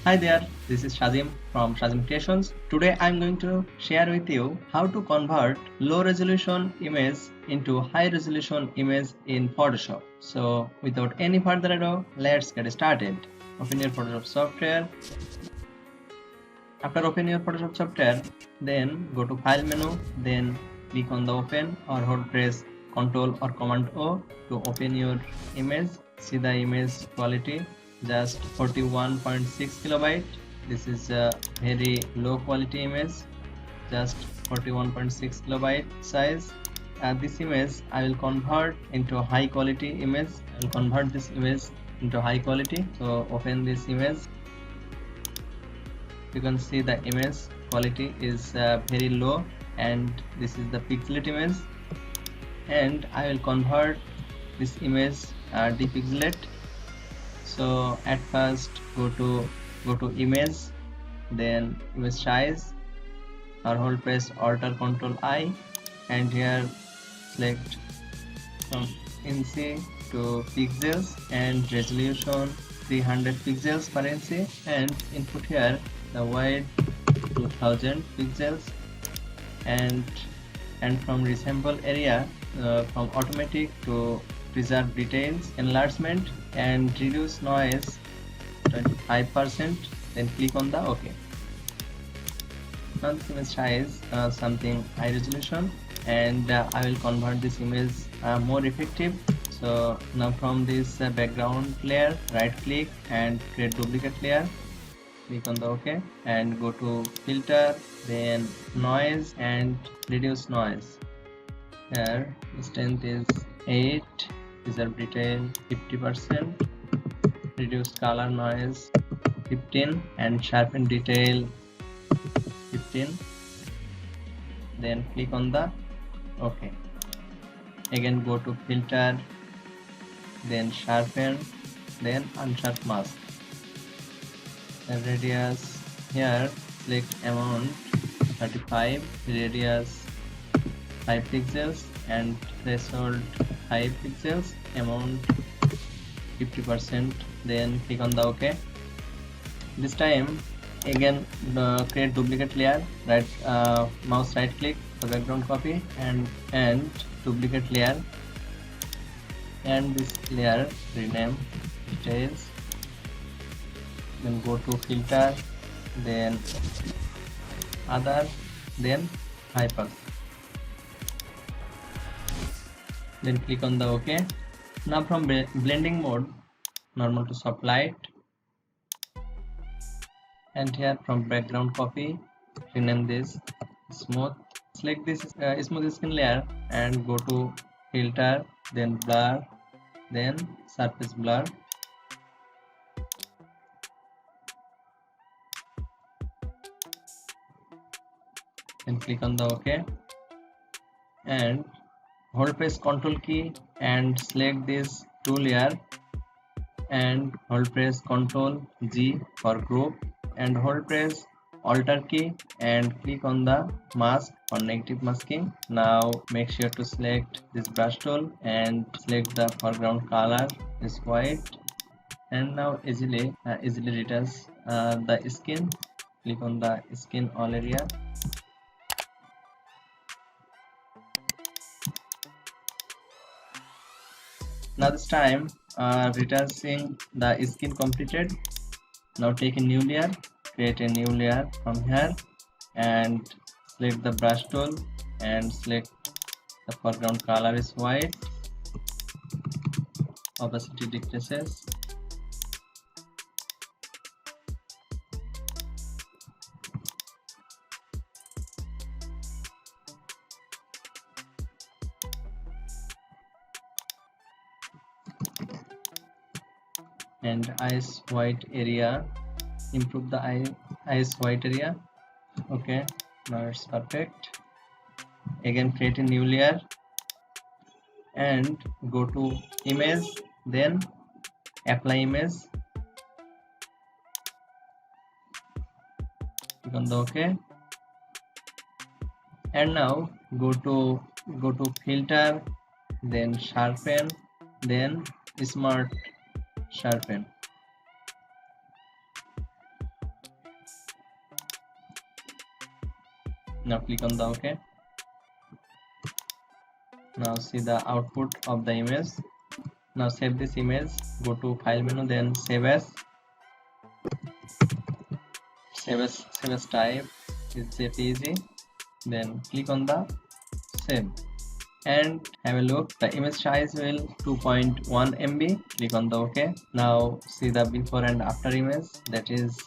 Hi there, this is Shazim from Shazim Creations. Today I'm going to share with you how to convert low resolution image into high resolution image in Photoshop. So without any further ado, let's get started. Open your Photoshop software. After opening your Photoshop software, then go to File menu, then click on the Open or hold press Ctrl or Command O to open your image. See the image quality, just 41.6 kilobyte. This is a very low quality image, just 41.6 kilobyte size. This image I will convert into high quality image. I will convert this image into high quality. So open this image. You can see the image quality is very low, and this is the pixelated image, and I will convert this image depixelate. So at first go to image, then image size, or hold press Alt or Control I, and here select from inch to pixels and resolution 300 pixels per inch, and input here the wide 2000 pixels, and from resemble area from automatic to preserve details enlargement and reduce noise 25%, then click on the OK. Now this image size something high resolution, and I will convert this image more effective. So now from this background layer, right click and create duplicate layer. Click on the OK and go to filter, then noise and reduce noise. Here strength is 8, preserve detail 50%, reduce color noise 15, and sharpen detail 15. Then click on the OK. Again go to filter, then sharpen, then unsharp mask. The radius here, select amount 35, radius 5 pixels, and threshold 5 pixels, amount 50%. Then click on the OK. This time again create duplicate layer, right mouse right click the background copy and duplicate layer, and this layer rename details. Then go to filter, then other, then hyper, then click on the OK. Now from blending mode, normal to soft light, and here from background copy rename this smooth. Select this smooth skin layer and go to filter, then blur, then surface blur. Then click on the OK and hold press Ctrl key and select this two layer, and hold press Ctrl G for group, and hold press Alt key and click on the mask for negative masking. Now make sure to select this brush tool and select the foreground color is white, and now easily retouch the skin. Click on the skin all area. Now this time retouching the skin completed. Now take a new layer, create a new layer from here, and select the brush tool and select the foreground color is white, opacity decreases, and eyes white area, improve the eyes white area. Okay, now it's perfect. Again create a new layer and go to image, then apply image, click on the OK, and now go to filter, then sharpen, then smart sharpen. Now click on the OK. Now see the output of the image. Now save this image, go to file menu, then save as type is JPEG, then click on the save and have a look. The image size will 2.1 MB. Click on the OK. Now see the before and after image, that is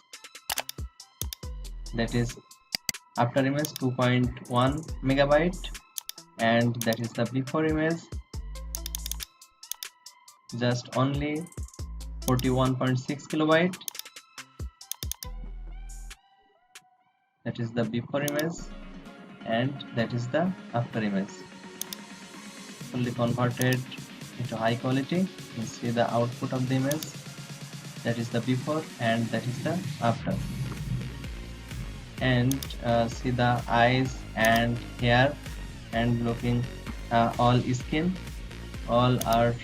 after image 2.1 megabyte, and that is the before image just only 41.6 kilobyte. That is the before image, and that is the after image, fully converted into high quality. You see the output of the image, that is the before and that is the after. And see the eyes and hair and looking all skin, all are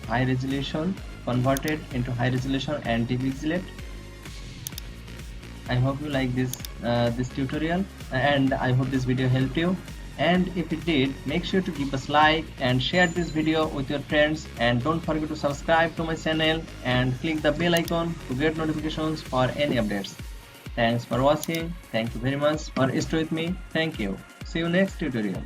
high resolution, converted into high resolution and depixelate. I hope you like this tutorial, and I hope this video helped you. And if it did, make sure to give us like and share this video with your friends, and don't forget to subscribe to my channel and click the bell icon to get notifications for any updates. Thanks for watching. Thank you very much for staying with me. Thank you. See you next tutorial.